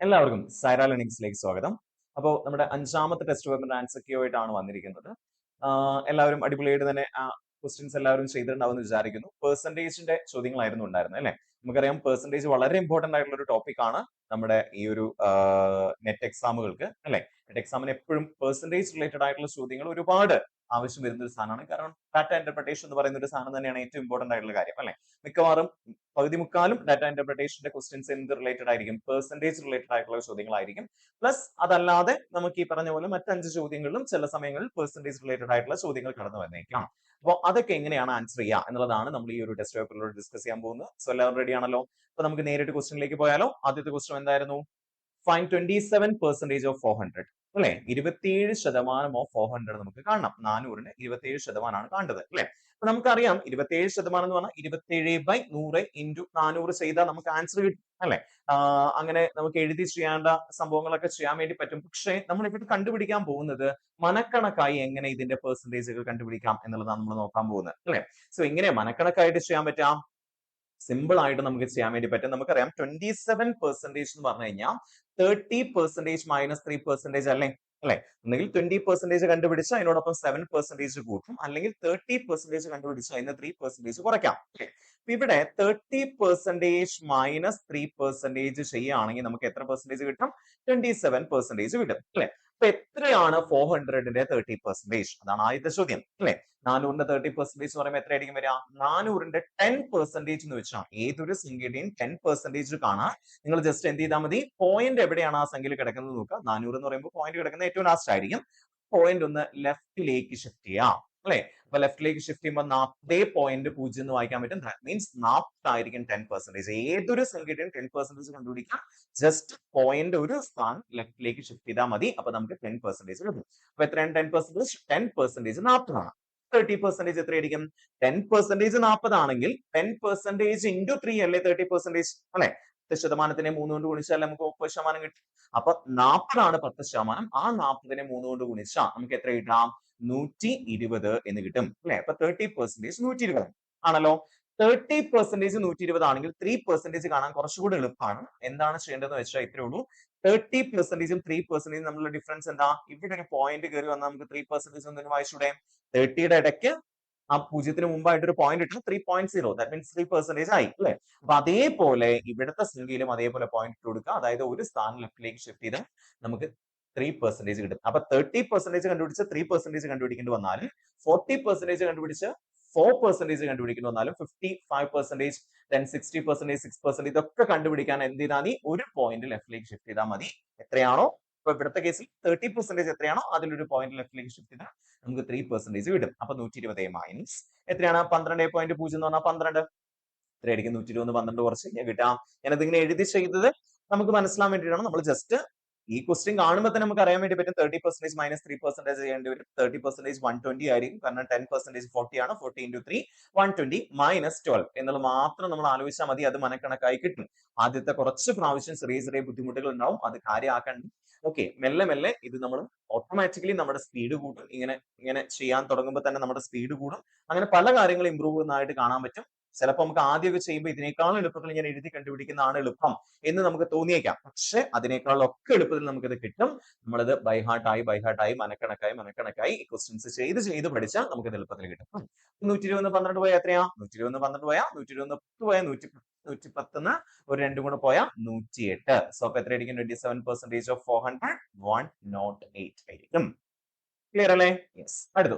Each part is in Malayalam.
എല്ലാവർക്കും സൈറ ലേണിംഗ്സിലേക്ക് സ്വാഗതം. അപ്പോൾ നമ്മുടെ അഞ്ചാമത്തെ ടെസ്റ്റ് പേപ്പറിന്റെ ആൻസർ ക്യൂ ആയിട്ടാണ് വന്നിരിക്കുന്നത്. എല്ലാവരും അടിപൊളിയായിട്ട് തന്നെ ആ ക്വസ്റ്റ്യൻസ് എല്ലാവരും ചെയ്തിട്ടുണ്ടാവുമെന്ന് വിചാരിക്കുന്നു. പെർസെന്റേജിന്റെ ചോദ്യങ്ങളായിരുന്നു ഉണ്ടായിരുന്നത് അല്ലെ? നമുക്കറിയാം പെർസെന്റേജ് വളരെ ഇമ്പോർട്ടന്റ് ആയിട്ടുള്ള ഒരു ടോപ്പിക് ആണ് നമ്മുടെ ഈ ഒരു നെറ്റ് എക്സാമുകൾക്ക് അല്ലെ? നെറ്റ് എക്സാമിന് എപ്പോഴും പെർസെന്റേജ് റിലേറ്റഡ് ആയിട്ടുള്ള ചോദ്യങ്ങൾ ഒരുപാട് ആവശ്യം വരുന്ന ഒരു സാധനമാണ്. കാരണം ഡാറ്റ ഇന്റർപ്രിട്ടേഷൻ എന്ന് പറയുന്ന ഒരു സാധനം തന്നെയാണ് ഏറ്റവും ഇമ്പോർട്ടന്റ് ആയിട്ടുള്ള കാര്യം അല്ലെ? മിക്കവാറും പകുതി മുക്കാലും ഡാറ്റ ഇന്റർപ്രിട്ടേഷന്റെ ക്വസ്റ്റ്യൻസ് എന്ത് റിലേറ്റഡ് ആയിരിക്കും? പെർസെന്റേജ് റിലേറ്റഡ് ആയിട്ടുള്ള ചോദ്യങ്ങളായിരിക്കും. പ്ലസ് അതല്ലാതെ നമുക്ക് ഈ പറഞ്ഞ പോലെ മറ്റ് 5 ചോദ്യങ്ങളിലും ചില സമയങ്ങളിൽ പെർസെന്റേജ് റിലേറ്റഡ് ആയിട്ടുള്ള ചോദ്യങ്ങൾ കടന്നു വന്നേക്കാം. അപ്പോൾ അതൊക്കെ എങ്ങനെയാണ് ആൻസർ ചെയ്യുക എന്നുള്ളതാണ് നമ്മൾ ഈ ഒരു ടെസ്റ്റ് പേപ്പറിലൂടെ ഡിസ്കസ് ചെയ്യാൻ പോകുന്നത്. സോ എല്ലാവരും റെഡി ആണല്ലോ? അപ്പൊ നമുക്ക് നേരിട്ട് ക്വസ്റ്റ്യനിലേക്ക് പോയാലോ? ആദ്യത്തെ ക്വസ്റ്റ്യൻ എന്തായിരുന്നു? ഫൈൻ 27% ഓഫ് 400 അല്ലെ? 27% ഓഫ് 400 നമുക്ക് കാണണം. 400ന് 27%ആണ് കാണേണ്ടത് അല്ലെ? അപ്പൊ നമുക്കറിയാം 27% എന്ന് പറഞ്ഞാൽ 27/100 ഇൻറ്റു 400 ചെയ്താൽ നമുക്ക് ആൻസർ കിട്ടും അല്ലെ? അങ്ങനെ നമുക്ക് എഴുതി ചെയ്യേണ്ട സംഭവങ്ങളൊക്കെ ചെയ്യാൻ വേണ്ടി പറ്റും. പക്ഷേ നമ്മൾ ഇവിടെ കണ്ടുപിടിക്കാൻ പോകുന്നത് മനക്കണക്കായി എങ്ങനെ ഇതിന്റെ പെർസെന്റേജുകൾ കണ്ടുപിടിക്കാം എന്നുള്ളതാണ് നമ്മൾ നോക്കാൻ പോകുന്നത് അല്ലെ? സോ എങ്ങനെ മനക്കണക്കായിട്ട് ചെയ്യാൻ പറ്റാം? സിമ്പിൾ ആയിട്ട് നമുക്ക് ചെയ്യാൻ വേണ്ടി പറ്റും. നമുക്കറിയാം 27% എന്ന് പറഞ്ഞു കഴിഞ്ഞാൽ 30% മൈനസ് 3% അല്ലെ? ഒന്നുകിൽ 20% കണ്ടുപിടിച്ച് അതിനോടൊപ്പം 7% കൂട്ടും, അല്ലെങ്കിൽ 30% കണ്ടുപിടിച്ച് അതിന് 3% കുറയ്ക്കാം. അപ്പൊ ഇവിടെ 30% മൈനസ് 3% ചെയ്യുകയാണെങ്കിൽ നമുക്ക് എത്ര പെർസെന്റേജ് കിട്ടും? 27% കിട്ടും അല്ലെ? അപ്പൊ എത്രയാണ് 400ന്റെ 30%? അതാണ് ആദ്യത്തെ ചോദ്യം അല്ലെ? 400ന്റെ 30% എന്ന് പറയുമ്പോൾ എത്രയായിരിക്കും വരിക? 400ന്റെ 10% എന്ന് വെച്ചാൽ ഏതൊരു സംഖ്യയുടെയും 10% കാണാൻ നിങ്ങൾ ജസ്റ്റ് എന്ത് ചെയ്താൽ മതി? പോയിന്റ് എവിടെയാണ് ആ സംഖ്യയിൽ കിടക്കുന്നത് നോക്കുക. 400 എന്ന് പറയുമ്പോൾ പോയിന്റ് കിടക്കുന്നത് ഏറ്റവും ലാസ്റ്റ് ആയിരിക്കും. പോയിന്റ് ഒന്ന് ലെഫ്റ്റിലേക്ക് ഷിഫ്റ്റ് ചെയ്യാം അല്ലെ? അപ്പൊ ലെഫ്റ്റിലേക്ക് ഷിഫ്റ്റ് ചെയ്യുമ്പോൾ 40 0 എന്ന് വായിക്കാൻ പറ്റും. ദാറ്റ് മീൻസ് 40 ആയിരിക്കും 10%. ഏതൊരു സംഖ്യയുടെയും 10% കണ്ടുപിടിക്കാം. ജസ്റ്റ് പോയിന്റ് ഒരു സ്ഥാനം ലെഫ്റ്റിലേക്ക് ഷിഫ്റ്റ് ചെയ്താൽ മതി. അപ്പൊ നമുക്ക് 10% കിട്ടും. അപ്പൊ എത്രയാണ് 10%? 10% 40 ആണ്. 30% എത്രയായിരിക്കും? 10% 40 ആണെങ്കിൽ 10% ഇൻറ്റു 3 അല്ലേ 30% അല്ലെ? 10% 3 കൊണ്ട് ഗുണിച്ചാൽ നമുക്ക് 30% കിട്ടും. അപ്പൊ 40 ആണ് 10%. ആ 40നെ 3 കൊണ്ട് ഗുണിച്ചാൽ നമുക്ക് എത്ര കിട്ടാം? 120 എന്ന് കിട്ടും അല്ലെ? അപ്പൊ 30% 120 ആണല്ലോ. 30% 120 ആണെങ്കിൽ 3% കാണാൻ കുറച്ചുകൂടി എളുപ്പമാണ്. എന്താണ് ചെയ്യേണ്ടതെന്ന് വെച്ചാൽ ഇത്രേ ഉള്ളൂ. 30%ഉം 3% തമ്മിലുള്ള ഡിഫറൻസ് എന്താ? ഇവിടെ ഒരു പോയിന്റ് കയറി വന്നാൽ നമുക്ക് 3% ഒന്നും വായിച്ചൂടെ? 30യുടെ ഇടയ്ക്ക് ആ 0ത്തിന് മുമ്പായിട്ട് ഒരു പോയിന്റ് ഇട്ടു 3.0 ദാറ്റ് മീൻസ് 3% ആയി അല്ലെ? അപ്പൊ അതേപോലെ ഇവിടുത്തെ സംഖ്യയിലും അതേപോലെ പോയിന്റ് ഇട്ട് കൊടുക്കുക. അതായത് ഒരു സ്ഥാനം ലെഫ്റ്റിലേക്ക് ഷിഫ്റ്റ് ചെയ്ത് നമുക്ക് 3% കിട്ടും. അപ്പൊ 30% കണ്ടുപിടിച്ച് 3% കണ്ടുപിടിക്കേണ്ടി വന്നാലും 40% കണ്ടുപിടിച്ച് 4% കണ്ടുപിടിക്കേണ്ടി വന്നാലും 55% then 60% 6% ഇതൊക്കെ കണ്ടുപിടിക്കാൻ എന്ത് ചെയ്താൽ മതി? ഒരു പോയിന്റ് ലെഫ്റ്റിലേക്ക് ഷിഫ്റ്റ് ചെയ്താൽ മതി. എത്രയാണോ ഇപ്പൊ ഇവിടുത്തെ കേസിൽ 30% എത്രയാണോ അതിലൊരു പോയിന്റ് ലെഫ്റ്റിലേക്ക് ഷിഫ്റ്റ് ചെയ്താൽ നമുക്ക് 3% കിട്ടും. അപ്പൊ 120 മൈനസ് എത്രയാണ്? 12.0 എന്ന് പറഞ്ഞാൽ 12 എത്രയായിരിക്കും? 120 12 കുറച്ച് കഴിഞ്ഞാൽ കിട്ടാം. ഞാനത് ഇങ്ങനെ എഴുതി ചെയ്തത് നമുക്ക് മനസ്സിലാൻ വേണ്ടിയിട്ടാണ്. നമ്മൾ ജസ്റ്റ് ഈ ക്വസ്റ്റ്യൻ കാണുമ്പോൾ തന്നെ നമുക്ക് അറിയാൻ വേണ്ടി പറ്റും 30% മൈനസ് 3% ചെയ്യേണ്ടി വരും. 30% 120 ആയിരിക്കും. കാരണം 10% 40 ആണ്. 40 into 3 120 മൈനസ് 12 എന്നുള്ളത് മാത്രം നമ്മൾ ആലോചിച്ചാൽ മതി. അത് മനക്കണക്കായി കിട്ടും. ആദ്യത്തെ കുറച്ച് പ്രാവശ്യം ചെറിയ ചെറിയ ബുദ്ധിമുട്ടുകൾ ഉണ്ടാവും. അത് കാര്യമാക്കണ്ട. ഓക്കെ, മെല്ലെ മെല്ലെ ഇത് നമ്മൾ ഓട്ടോമാറ്റിക്കലി നമ്മുടെ സ്പീഡ് കൂട്ടും. ഇങ്ങനെ ചെയ്യാൻ തുടങ്ങുമ്പോൾ തന്നെ നമ്മുടെ സ്പീഡ് കൂടും. അങ്ങനെ പല കാര്യങ്ങളും ഇമ്പ്രൂവ് ചെയ്യുന്നതായിട്ട് കാണാൻ പറ്റും. ചിലപ്പോൾ നമുക്ക് ആദ്യമൊക്കെ ചെയ്യുമ്പോൾ ഇതിനേക്കാളും എളുപ്പത്തിൽ ഞാൻ എഴുതി കണ്ടുപിടിക്കുന്നതാണ് എളുപ്പം എന്ന് നമുക്ക് തോന്നിയേക്കാം. പക്ഷെ അതിനേക്കാളൊക്കെ എളുപ്പത്തിൽ നമുക്കിത് കിട്ടും. നമ്മളത് ബൈഹാർട്ടായി മനക്കണക്കായി ക്വസ്റ്റ്യൻസ് ചെയ്ത് പഠിച്ചാൽ നമുക്ക് എളുപ്പത്തിൽ കിട്ടും. 120 12 പോയാൽ എത്രയാ? 120 12 പോയാൽ 120 10 പോയാൽ 110 ഒരു 2 കൂടെ പോയാൽ 108. സോ അപ്പൊ എത്രയായിരിക്കും? 27% ഓഫ് 400 108 ആയിരിക്കും. ക്ലിയർ അല്ലേ? യെസ്. അടുത്ത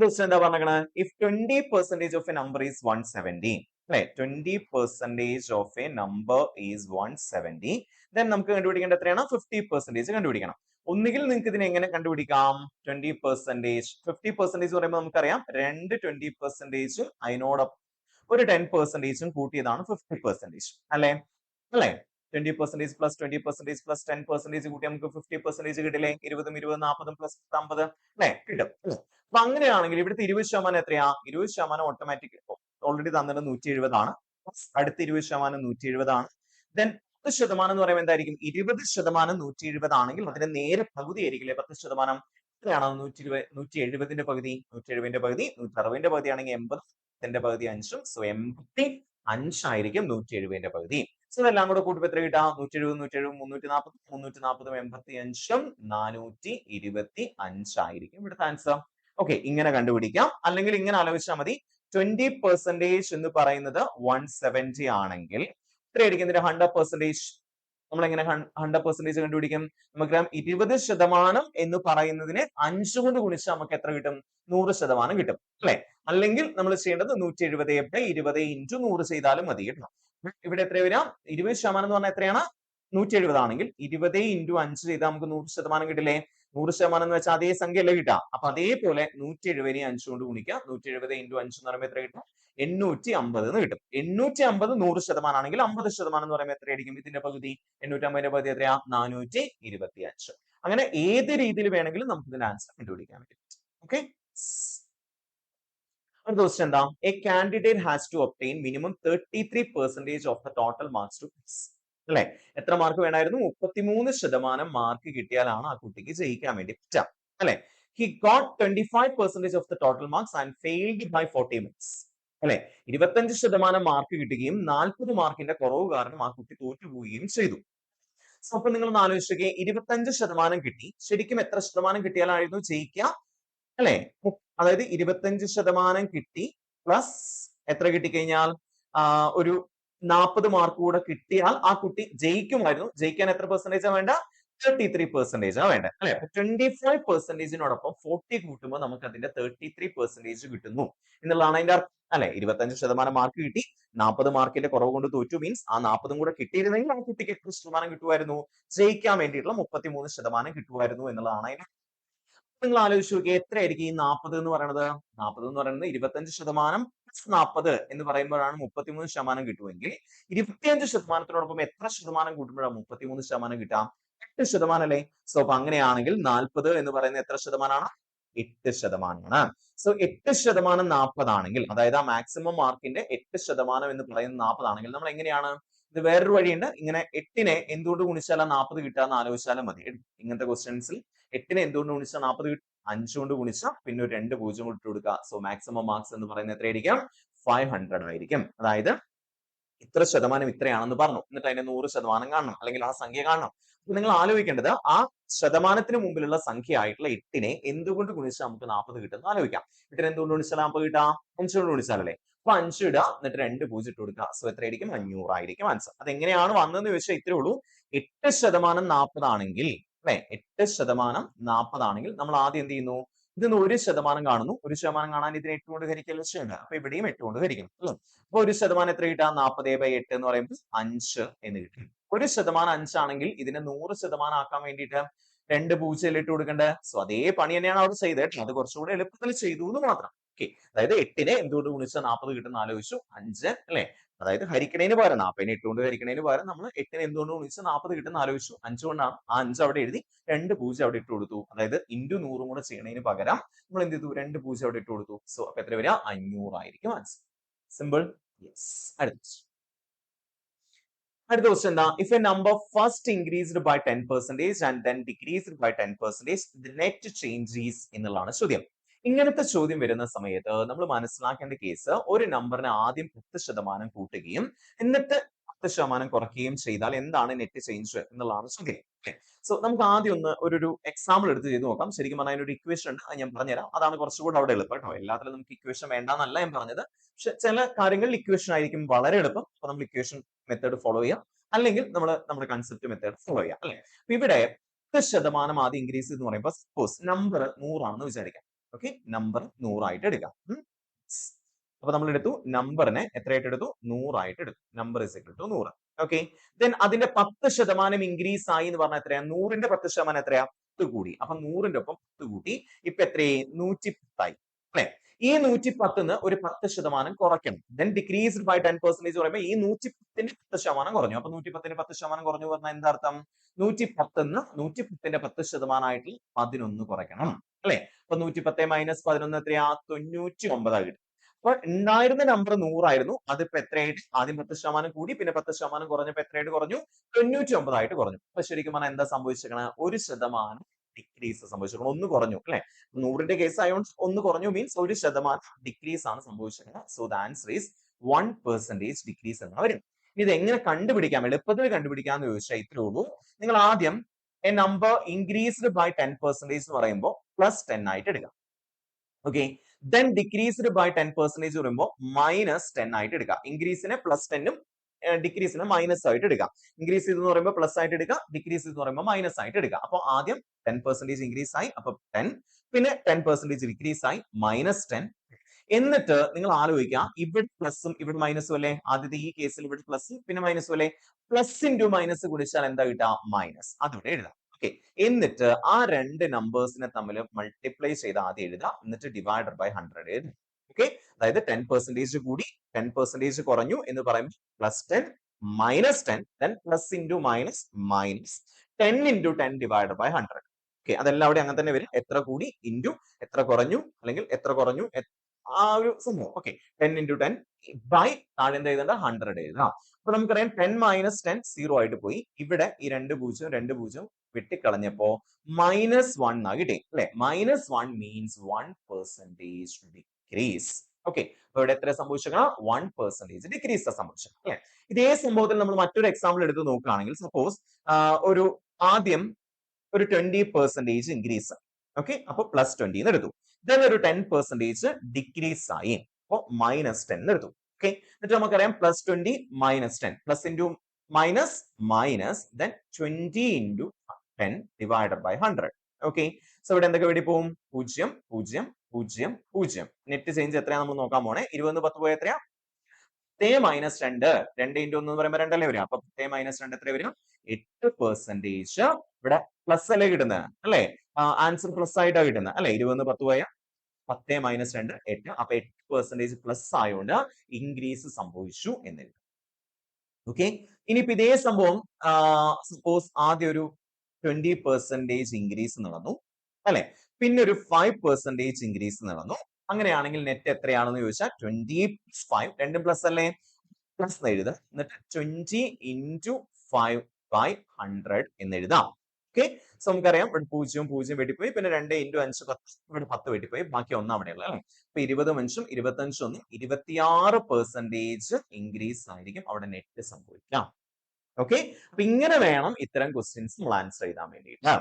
ക്വസ്റ്റ്യൻ എന്താ പറഞ്ഞത്? If 20% of A number is 170 അല്ലെ? 20% of A number is 170 then നമുക്ക് കണ്ടുപിടിക്കേണ്ട എത്രയാണ്? 50% കണ്ടുപിടിക്കണം. ഒന്നുകിൽ നിങ്ങൾക്ക് ഇതിനെ എങ്ങനെ കണ്ടുപിടിക്കാം? 20% 50% പറയുമ്പോൾ നമുക്കറിയാം രണ്ട് 20% അതിനോടൊപ്പം ഒരു 10% കൂട്ടിയതാണ് 50% അല്ലെ? 20% പ്ലസ് 20% പ്ലസ് 10% കൂട്ടി നമുക്ക് 50% കിട്ടില്ലേ? 20 20 40 പ്ലസ് 50 അല്ലെ? കിട്ടും. അപ്പൊ അങ്ങനെയാണെങ്കിൽ ഇവിടുത്തെ 20% എത്രയാ? 20% ഓട്ടോമാറ്റിക് ഓൾറെഡി തന്നത് 170 ആണ്. അടുത്ത 20% 170 ആണ്. ദെൻ 10% എന്ന് പറയുമ്പോൾ എന്തായിരിക്കും? 20% 170 ആണെങ്കിൽ അതിന്റെ നേരെ പകുതി ആയിരിക്കില്ലേ 10%? എത്രയാണ് 170ന്റെ പകുതി? 170ന്റെ പകുതി 160ന്റെ പകുതി ആണെങ്കിൽ 80 ന്റെ പകുതി 5 സോ 85 ആയിരിക്കും 170ന്റെ പകുതി. സോ ഇതെല്ലാം കൂടെ കൂട്ടുമ്പോൾ എത്ര കിട്ടാം? 170, 170, 340, 345, 425 ആയിരിക്കും ഇവിടുത്തെ ആൻസർ. ഓക്കെ, ഇങ്ങനെ കണ്ടുപിടിക്കാം. അല്ലെങ്കിൽ ഇങ്ങനെ ആലോചിച്ചാൽ മതി. 20% എന്ന് പറയുന്നത് 170 ആണെങ്കിൽ എത്രയായിരിക്കും ഇതിന്റെ 100%? നമ്മൾ എങ്ങനെ 100% കണ്ടുപിടിക്കും? നമുക്കറിയാം 20% എന്ന് പറയുന്നതിനെ 5 കൊണ്ട് ഗുണിച്ചാൽ നമുക്ക് എത്ര കിട്ടും? 100% കിട്ടും അല്ലെ? അല്ലെങ്കിൽ നമ്മൾ ചെയ്യേണ്ടത് 170/20 × 100 ചെയ്താലും മതി കേട്ടോ. ഇവിടെ എത്ര വരാം? 20% എന്ന് പറഞ്ഞാൽ എത്രയാണ്? 170 ആണെങ്കിൽ 20 × 5 ചെയ്താൽ നമുക്ക് 100% കിട്ടില്ലേ? 100% എന്ന് വെച്ചാൽ അതേ സംഖ്യയല്ലേ കിട്ടുക. അപ്പൊ അതേപോലെ 170നെ 5 കൊണ്ട് ഗുണിക്കുക. 170 × 5 എന്ന് പറയുമ്പോൾ എത്ര കിട്ടും? 850 എന്ന് കിട്ടും. 850 100% ആണെങ്കിൽ 50% എന്ന് പറയുമ്പോൾ എത്രയായിരിക്കും? ഇതിന്റെ പകുതി 850ന്റെ പകുതി എത്രയാ? 425. അങ്ങനെ ഏത് രീതിയിൽ വേണമെങ്കിലും നമുക്ക് ഇതിന്റെ ആൻസർ കണ്ടുപിടിക്കാൻ പറ്റും. ഓക്കെ, അടുത്ത ക്വസ്റ്റ്യൻ എന്താ? A candidate has to obtain minimum 33% of the total marks to pass. അല്ലെ? എത്ര മാർക്ക് വേണമായിരുന്നു? 33% മാർക്ക് കിട്ടിയാലാണ് ആ കുട്ടിക്ക് ജയിക്കാൻ വേണ്ടി പറ്റുക. അല്ലെ? He got 25% of the total marks and failed by 40 minutes. അല്ലെ? 25% മാർക്ക് കിട്ടുകയും 40 മാർക്കിന്റെ കുറവ് കാരണം ആ കുട്ടി തോറ്റുപോവുകയും ചെയ്തു. സോ അപ്പൊ നിങ്ങൾ ഒന്ന് ആലോചിച്ചേ, 25% കിട്ടി. ശരിക്കും എത്ര ശതമാനം കിട്ടിയാലായിരുന്നു ജയിക്കുക? അല്ലെ? അതായത് 25% കിട്ടി പ്ലസ് എത്ര കിട്ടിക്കഴിഞ്ഞാൽ ഒരു 40 മാർക്ക് കൂടെ കിട്ടിയാൽ ആ കുട്ടി ജയിക്കുമായിരുന്നു. ജയിക്കാൻ എത്ര പെർസെന്റേജാ വേണ്ട? 33% വേണ്ടത് അല്ലെ? 25%നോടൊപ്പം 40 കൂട്ടുമ്പോൾ നമുക്ക് അതിന്റെ 33% കിട്ടുന്നു എന്നുള്ളതാണ് അതിന്റെ അർത്ഥം അല്ലെ? 25% മാർക്ക് കിട്ടി, 40 മാർക്കിന്റെ കുറവ് കൊണ്ട് തോറ്റു മീൻസ് ആ 40 കൂടെ കിട്ടിയിരുന്നെങ്കിൽ ആ കുട്ടിക്ക് എത്ര ശതമാനം കിട്ടുമായിരുന്നു? ജയിക്കാൻ വേണ്ടിയിട്ടുള്ള 33% കിട്ടുമായിരുന്നു എന്നുള്ളതാണ് അതിന്റെ. നിങ്ങൾ ആലോചിച്ച് നോക്കിയേ, എത്രയായിരിക്കും ഈ 40 എന്ന് പറയുന്നത്? 40 എന്ന് പറയുന്നത് 25% + 40 എന്ന് പറയുമ്പോഴാണ് 33% കിട്ടുമെങ്കിൽ 25%നോടൊപ്പം എത്ര ശതമാനം കൂട്ടുമ്പോഴാണ് 33% കിട്ടാം? 8% അല്ലേ? സോ അപ്പൊ അങ്ങനെയാണെങ്കിൽ 40 എന്ന് പറയുന്നത് എത്ര ശതമാനമാണ്? 8%. സോ 8% 40 ആണെങ്കിൽ, അതായത് ആ മാക്സിമം മാർക്കിന്റെ 8% എന്ന് പറയുന്നത് 40 ആണെങ്കിൽ നമ്മൾ എങ്ങനെയാണ് ഇത്? വേറൊരു വഴിയുണ്ട്. ഇങ്ങനെ 8നെ എന്തുകൊണ്ട് ഗുണിച്ചാൽ 40 കിട്ടാന്ന് ആലോചിച്ചാലും മതി. ഇങ്ങനത്തെ ക്വസ്റ്റ്യൻസിൽ 8നെ എന്തുകൊണ്ട് ഗുണിച്ചാൽ 40 കിട്ടും? 5 കൊണ്ട് ഗുണിച്ചാൽ പിന്നെ ഒരു 2 0 കൊണ്ട് ഇട്ട് കൊടുക്കുക. സോ മാക്സിമം മാർക്സ് എന്ന് പറയുന്നത് എത്രയായിരിക്കും? 500 ആയിരിക്കും. അതായത് ഇത്ര ശതമാനം ഇത്രയാണെന്ന് പറഞ്ഞു, എന്നിട്ട് അതിന്റെ 100% കാണണം, അല്ലെങ്കിൽ ആ സംഖ്യ കാണണം. അപ്പൊ നിങ്ങൾ ആലോചിക്കേണ്ടത് ആ ശതമാനത്തിന് മുമ്പിലുള്ള സംഖ്യ ആയിട്ടുള്ള 8നെ എന്തുകൊണ്ട് ഗുണിച്ചാൽ നമുക്ക് 40 കിട്ടുമെന്ന് ആലോചിക്കാം. 8നെ എന്തുകൊണ്ട് ഗുണിച്ചാൽ 40 കിട്ടാം? 5 കൊണ്ട് ഗുണിച്ചാലല്ലേ? അപ്പൊ 5 ഇടുക, എന്നിട്ട് 2 0 ഇട്ട് കൊടുക്കുക. സോ എത്രയായിരിക്കും? 500 ആയിരിക്കും ആൻസർ. അതെങ്ങനെയാണ് വന്നതെന്ന് ചോദിച്ചാൽ ഇത്രേ ഉള്ളൂ. 8% 40 ആണെങ്കിൽ അല്ലെ? 8% 40 ആണെങ്കിൽ നമ്മൾ ആദ്യം എന്ത് ചെയ്യുന്നു? ഇതിന്ന് 1% കാണുന്നു. 1% കാണാൻ ഇതിനെ 8 കൊണ്ട് ഹരിക്കൽ ചെയ്യണ്ട. അപ്പൊ ഇവിടെയും 8 കൊണ്ട് ഹരിക്കണം അല്ലേ? അപ്പൊ 1% എത്ര കിട്ടാം? 40/8 എന്ന് പറയുമ്പോൾ 5 എന്ന് കിട്ടും. 1% 5 ആണെങ്കിൽ ഇതിനെ 100% ആക്കാൻ വേണ്ടിയിട്ട് 2 0 ഇട്ട് കൊടുക്കണ്ടേ? സോ അതേ പണി തന്നെയാണ് അവിടെ ചെയ്തത്. അത് കുറച്ചുകൂടെ എളുപ്പത്തിൽ ചെയ്തു എന്ന് മാത്രം. ഓക്കെ, അതായത് 8നെ എന്തുകൊണ്ട് ഗുണിച്ചാൽ 40 കിട്ടുന്ന ആലോചിച്ചു. 5 അല്ലെ? അതായത് ഹരിക്കണേന് പകരം 40നെ 8 കൊണ്ട് ഹരിക്കണേന് പകരം നമ്മൾ 8നെ എന്തുകൊണ്ട് ഗുണിച്ചാൽ 40 കിട്ടുന്ന ആലോചിച്ചു. 5 കൊണ്ടാണ്. ആ 5 അവിടെ എഴുതി 2 0 അവിടെ ഇട്ട് കൊടുത്തു. അതായത് ഇൻറ്റു 100 കൂടെ ചെയ്യണതിന് പകരം നമ്മൾ എന്ത് ചെയ്തു? 2 0 അവിടെ ഇട്ട് കൊടുത്തു. സോ അപ്പൊ എത്ര വരിക? 500 ആയിരിക്കും ആൻസർ. സിമ്പിൾ. യെസ്. അടുത്ത ക്വസ്റ്റ്യൻ എന്താ? If a number first increased by 10% and then decreased by 10%, the net change is എന്നുള്ളതാണ് ചോദ്യം. ഇങ്ങനത്തെ ചോദ്യം വരുന്ന സമയത്ത് നമ്മൾ മനസ്സിലാക്കേണ്ട കേസ്, ഒരു നമ്പറിനെ ആദ്യം 10% കൂട്ടുകയും എന്നിട്ട് 10% കുറയ്ക്കുകയും ചെയ്താൽ എന്താണ് നെറ്റ് ചേഞ്ച് എന്നുള്ളതാണ് ചോദ്യം. സോ നമുക്ക് ആദ്യം ഒന്ന് ഒരു എക്സാമ്പിൾ എടുത്ത് ചെയ്ത് നോക്കാം. ശരിക്കും പറഞ്ഞാൽ ഒരു ഇക്വേഷൻ ഉണ്ട്, അത് ഞാൻ പറഞ്ഞുതരാം. അതാണ് കുറച്ചുകൂടെ അവിടെ എളുപ്പം കേട്ടോ. എല്ലാത്തിലും നമുക്ക് ഇക്വേഷൻ വേണ്ടെന്നല്ല ഞാൻ പറഞ്ഞത്. പക്ഷെ ചില കാര്യങ്ങളിൽ ഇക്വേഷൻ ആയിരിക്കും വളരെ എളുപ്പം. അപ്പൊ നമ്മൾ ഇക്വേഷൻ മെത്തേഡ് ഫോളോ ചെയ്യാം, അല്ലെങ്കിൽ നമ്മൾ നമ്മുടെ കൺസെപ്റ്റ് മെത്തേഡ് ഫോളോ ചെയ്യാം അല്ലെ? അപ്പൊ ഇവിടെ 10% ആദ്യം ഇൻക്രീസ് എന്ന് പറയുമ്പോൾ സപ്പോസ് നമ്പർ 100 ആണെന്ന് വിചാരിക്കാം. ഓക്കെ, നമ്പർ 100 ആയിട്ട് എടുക്കാം. അപ്പൊ നമ്മൾ എടുത്തു നമ്പറിനെ എത്രയായിട്ട് എടുത്തു? 100 ആയിട്ട് എടുത്തു. Number is equal to 100. Okay, then അതിന്റെ 10% ഇൻക്രീസ് ആയി എന്ന് പറഞ്ഞാൽ എത്രയാ? 100ന്റെ 10% എത്രയാ? 10 കൂടി. അപ്പൊ 100ന്റെ ഒപ്പം 10 കൂട്ടി. ഇപ്പൊ എത്രയായി? 110 ആയി അല്ലെ? ഈ 110ന്ന് ഒരു 10% കുറയ്ക്കണം. ദെൻ ഡിക്രീസ്ഡ് ബൈ 10% പറയുമ്പോൾ ഈ 110ന്റെ 10% കുറഞ്ഞു. അപ്പൊ 110ന്റെ 10% കുറഞ്ഞു പറഞ്ഞാൽ എന്താ അർത്ഥം? 110ന്ന് 110ന്റെ 10% ആയിട്ട് 11 കുറയ്ക്കണം അല്ലെ? അപ്പൊ 110 മൈനസ് 11 എത്രയാ? 99 കിട്ടും. അപ്പൊ ഉണ്ടായിരുന്ന നമ്പർ 100 ആയിരുന്നു. അതിപ്പോ എത്രയായിട്ട്? ആദ്യം 10% കൂടി, പിന്നെ 10% കുറഞ്ഞപ്പോ എത്രയായിട്ട് കുറഞ്ഞു? 99 ആയിട്ട് കുറഞ്ഞു. അപ്പൊ ശരിക്കും പറഞ്ഞാൽ എന്താ സംഭവിച്ചിരിക്കണത്? 1% ഡിക്രീസ് സംഭവിച്ചിരിക്കണം. ഒന്ന് കുറഞ്ഞു അല്ലെ? 100ന്റെ കേസ് ആയതുകൊണ്ട് ഒന്ന് കുറഞ്ഞു മീൻസ് 1% ഡിക്രീസ് ആണ് സംഭവിച്ചിരിക്കുന്നത്. So the answer is 1% decrease എന്ന് വരും. ഇത് എങ്ങനെ കണ്ടുപിടിക്കാം, എളുപ്പത്തിൽ കണ്ടുപിടിക്കാന്ന് ചോദിച്ചാൽ ഇത്രേ ഉള്ളൂ. നിങ്ങൾ ആദ്യം എ നമ്പർ ഇൻക്രീസ്ഡ് ബൈ 10% എന്ന് പറയുമ്പോൾ +10 ആയിട്ട് എടുക്കാം. ഓക്കെ, ദെൻ ഡിക്രീസ്ഡ് ബൈ 10% പറയുമ്പോൾ -10 ആയിട്ട് എടുക്കാം. ഇൻക്രീസിനെ +10ഉം ഡിക്രീസിനെ മൈനസ് ആയിട്ട് എടുക്കാം. ഇൻക്രീസ് ചെയ്തെന്ന് പറയുമ്പോൾ പ്ലസ് ആയിട്ട് എടുക്കാം, ഡിക്രീസ് ചെയ്തെന്ന് പറയുമ്പോൾ മൈനസ് ആയിട്ട് എടുക്കാം. അപ്പോൾ ആദ്യം 10% ഇൻക്രീസ് ആയി, അപ്പൊ 10, പിന്നെ 10% ഡിക്രീസ് ആയി -10. എന്നിട്ട് നിങ്ങൾ ആലോചിക്കുക, ഇവിടെ പ്ലസും ഇവിടെ മൈനസും അല്ലേ, ആദ്യത്തെ ഈ കേസിൽ ഇവിടെ പ്ലസും പിന്നെ മൈനസും അല്ലേ, പ്ലസ് ഇൻറ്റു മൈനസ് ഗുണിച്ചാൽ എന്താ കിട്ടുക, മൈനസ്. അതിവിടെ എഴുതാം. ഓക്കെ, എന്നിട്ട് ആ രണ്ട് നമ്പേഴ്സിനെ തമ്മിൽ മൾട്ടിപ്ലൈ ചെയ്ത് ആദ്യം എഴുതാം, എന്നിട്ട് ഡിവൈഡഡ് ബൈ 100 എഴുതാം. ഓക്കെ, അതായത് 10% കൂടി 10% കുറഞ്ഞു എന്ന് പറയുമ്പോൾ +10 -10, then plus into minus minus 10 × 10 divided by 100. Okay, അതെല്ലാം അവിടെ അങ്ങനെ തന്നെ വരും, എത്ര കൂടി ഇൻറ്റു എത്ര കുറഞ്ഞു, അല്ലെങ്കിൽ എത്ര കുറഞ്ഞു ആ ഒരു സംഭവം. ഓക്കെ, 10 × 10 ബൈ താഴെ എന്താ എഴുതേണ്ട, 100 എഴുതാം. അപ്പൊ നമുക്കറിയാം 10 - 10 0 ആയിട്ട് പോയി. ഇവിടെ ഈ 2 0 വെട്ടിക്കളഞ്ഞപ്പോ -1 ആ കിട്ടി അല്ലെ. -1 മീൻസ് 1% ഡിക്രീസ്. ഓക്കെ, അപ്പൊ ഇവിടെ എത്ര സംഭവിച്ചേക്കണം, 1% ഡിക്രീസ് സംഭവിച്ചേക്കണം അല്ലെ. ഇതേ സംഭവത്തിൽ നമ്മൾ മറ്റൊരു എക്സാമ്പിൾ എടുത്ത് നോക്കുകയാണെങ്കിൽ, സപ്പോസ് ഒരു ആദ്യം ഒരു 20% ഇൻക്രീസ്. ഓക്കെ, അപ്പൊ +20 എന്ന് എടുത്തു. ദെൻ ഒരു 10% ഡിക്രീസ് ആയി, അപ്പൊ -10 എന്ന് എടുത്തു. ഓക്കെ, എന്നിട്ട് നമുക്കറിയാം +20 -10 plus into minus minus then 20 × 10 divided by 100. Okay, so ഇവിടെ എന്തൊക്കെ വേണ്ടി പോകും, 0 0 0 0. നെറ്റ് ചേഞ്ച് എത്രയാ നമ്മൾ നോക്കാൻ പോണേ. 20 10 പോയ എത്രയാ, 10 - 2, 2 × 1 എന്ന് പറയുമ്പോൾ 2 അല്ലേ വരിക, അപ്പൊ 10 - 2 എത്ര വരും, 8%. ഇവിടെ പ്ലസ് അല്ലേ കിട്ടുന്നത് അല്ലെ, ആൻസർ പ്ലസ് ആയിട്ടാണ് കിട്ടുന്നത് അല്ലെ. 20 10 പോയ 10 - 2 8, അപ്പൊ 8% പ്ലസ് ആയതുകൊണ്ട് ഇൻക്രീസ് സംഭവിച്ചു എന്നെഴുതും. ഓക്കെ, ഇനിയിപ്പോ ഇതേ സംഭവം സപ്പോസ് ആദ്യം ഒരു 20% ഇൻക്രീസ് നടന്നു അല്ലെ, പിന്നെ ഒരു 5% ഇൻക്രീസ് നടന്നു. അങ്ങനെയാണെങ്കിൽ നെറ്റ് എത്രയാണെന്ന് ചോദിച്ചാൽ 20 + 5, രണ്ടും പ്ലസ് അല്ലേ, പ്ലസ് എഴുതുക, എന്നിട്ട് 20 × 5 / 100 എന്ന് എഴുതാം. ഓക്കെ, സോ നമുക്കറിയാം ഇവിടെ 0 0 വെട്ടിപ്പോയി, പിന്നെ 2 × 5 10, ഇവിടെ 10 വെട്ടിപ്പോയി, ബാക്കി ഒന്നും അവിടെ ഉള്ളത് അല്ലെ. അപ്പൊ 20 5 25 1 26% ഇൻക്രീസ് ആയിരിക്കും അവിടെ നെറ്റ് സംഭവിക്കാം. ഓക്കെ, അപ്പൊ ഇങ്ങനെ വേണം ഇത്തരം ക്വസ്റ്റ്യൻസ് നമ്മൾ ആൻസർ ചെയ്താൻ വേണ്ടിയിട്ട്.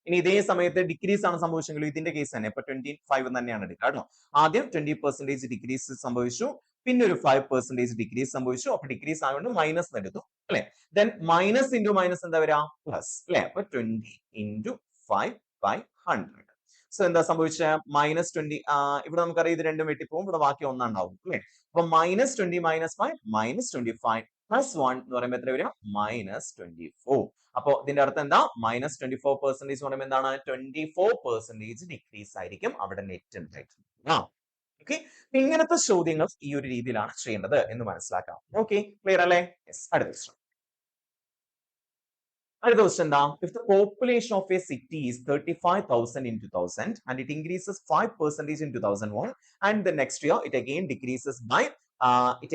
ഇനി ഇതേ സമയത്ത് ഡിക്രീസ് ആണ് സംഭവിച്ചെങ്കിൽ ഇതിന്റെ കേസ് തന്നെ ഇപ്പൊ 25 തന്നെയാണ് എടുക്കുക കേട്ടോ. ആദ്യം 20% ഡിക്രീസ് സംഭവിച്ചു, പിന്നെ ഒരു 5% ഡിക്രീസ് സംഭവിച്ചു, അപ്പൊ ഡിക്രീസ് ആയതുകൊണ്ട് മൈനസ് എടുത്തു അല്ലെ. ദെൻ മൈനസ് ഇൻറ്റു മൈനസ് എന്താ വരാ, പ്ലസ് അല്ലെ. അപ്പൊ 20 × 5 / 100. സോ എന്താ സംഭവിച്ച, -20, ഇവിടെ നമുക്കറിയാം ഇത് രണ്ടും വെട്ടിപ്പോകും, ഇവിടെ ബാക്കി ഒന്നുണ്ടാവും അല്ലെ. അപ്പൊ -20 - 5 -25 +1 എന്ന് പറയുമ്പോൾ എത്ര വരും, -24. അപ്പൊ ഇതിന്റെ അർത്ഥം എന്താ, -24% എന്ന് പറയുമ്പോൾ എന്താണ്, 24% ഡിക്രീസ് ആയിരിക്കും അവിടെ നെറ്റ് ഉണ്ടായിട്ടുള്ളത്. ഓക്കെ, ഇങ്ങനത്തെ ചോദ്യങ്ങൾ ഈ ഒരു രീതിയിലാണ് ചെയ്യേണ്ടത് എന്ന് മനസ്സിലാക്കാം. ഓക്കെ, ക്ലിയർ അല്ലേ? യെസ്, അടുത്ത ക്വസ്റ്റ്യൻ. അടുത്ത ക്വസ്റ്റ്യൻ എന്താ, if the population of a city is 35,000 in 2000 and it increases 5% in 2001 and the next year it again decreases by it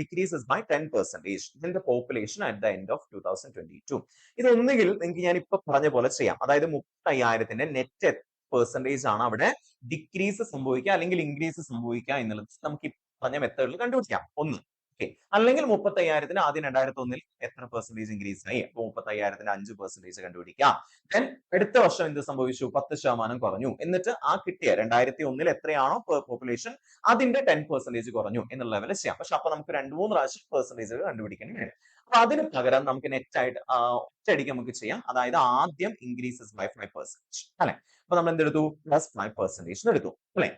decreases by 10%, then the population at the end of 2022. ഇത് ഒന്നുകിൽ നിങ്ങൾക്ക് ഞാൻ ഇപ്പൊ പറഞ്ഞ പോലെ ചെയ്യാം, അതായത് 35,000ന്റെ നെറ്റ് പെർസെന്റേജ് ആണ് അവിടെ ഡിക്രീസ് സംഭവിക്കുക അല്ലെങ്കിൽ ഇൻക്രീസ് സംഭവിക്കുക എന്നുള്ളത് നമുക്ക് ഈ പറഞ്ഞ മെത്തേഡിൽ കണ്ടുപിടിക്കാം. ഒന്ന്, ഓക്കെ, അല്ലെങ്കിൽ 35,000ത്തിന് ആദ്യം 2001 എത്ര പെർസെന്റേജ് ഇൻക്രീസ് ആയി, അപ്പൊ 35,000ത്തിന് 5% കണ്ടുപിടിക്കാം. ദെൻ അടുത്ത വർഷം എന്ത് സംഭവിച്ചു, 10% കുറഞ്ഞു, എന്നിട്ട് ആ കിട്ടിയ 2001 എത്രയാണോ പോപ്പുലേഷൻ അതിന്റെ 10% കുറഞ്ഞു എന്നുള്ള ലെവലിൽ ചെയ്യാം. പക്ഷെ അപ്പൊ നമുക്ക് 2-3 പ്രാവശ്യം പെർസെന്റേജ് കണ്ടുപിടിക്കേണ്ടി വരും. അപ്പൊ അതിന് പകരം നമുക്ക് നെറ്റ് ആയിട്ട് ഒറ്റയടിക്ക് നമുക്ക് ചെയ്യാം, അതായത് ആദ്യം ഇൻക്രീസസ് ബൈ 5% അല്ലെ. അപ്പൊ നമ്മൾ എന്തെടുത്തു, +5% എടുത്തു അല്ലെ.